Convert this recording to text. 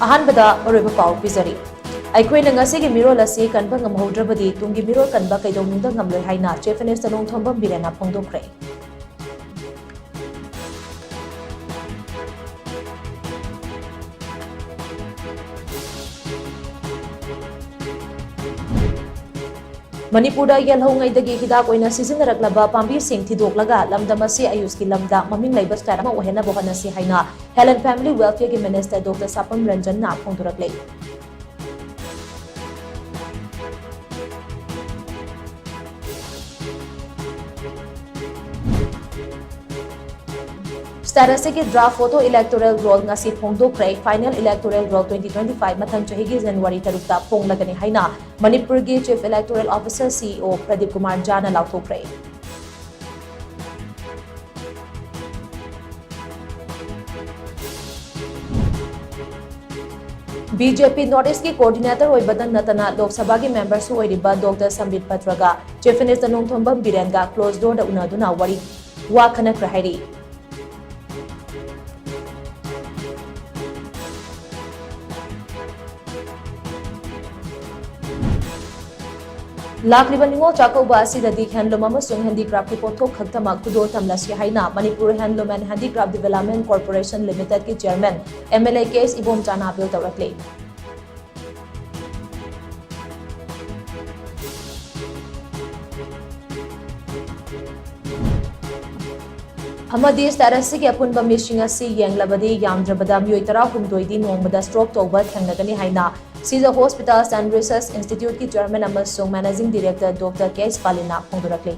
अहानबदा अरोइबा पाउ पिजरी अखोइना ngasi gi mirol asi kanba ngamhodrabadi tungi mirol kanba kaidongningda ngamloi haina chief minister nongthombam birena phongdokre Manipura yelhongaidagi hidak oina sizinaraklaba pambi sing thidoklaga lamdamasi ayuski lamda maming laiba stara ma ohena bohanasi haina Health and Family Welfare ki Minister Dr. Sapam Ranjan na phongdurakle Statistic draft photo electoral roll ngasi phongdokre final electoral roll 2025 mathang chahi gi January tarukta phonglagani haina Manipur gi Chief Electoral Officer CEO Pradeep Kumar Jana lauthokre BJP Northeast ki coordinator oibadan natana Lok Sabha ki member su oiriba Dr. Sambit Patraga Chief Minister Nongthombam Birenga closed door da unaduna wari wa khanak rahari Lakliba ningol chakauba asidadi handloom amasung handicraft ki pothok khagtama khudor tamlasi haina Manipur Handloom and Handicraft Development Corporation Limited ki chairman MLA case ibom chana appeal tawrakle Hamadi status ki apunba mishing asi yenglabadi yamdrabada myoi tara humdoidi nongmada stroke tawba thangnagani haina Caesar Hospitals and Research Institute ki chairman amasung managing director Dr. K. Spalina phongdurakle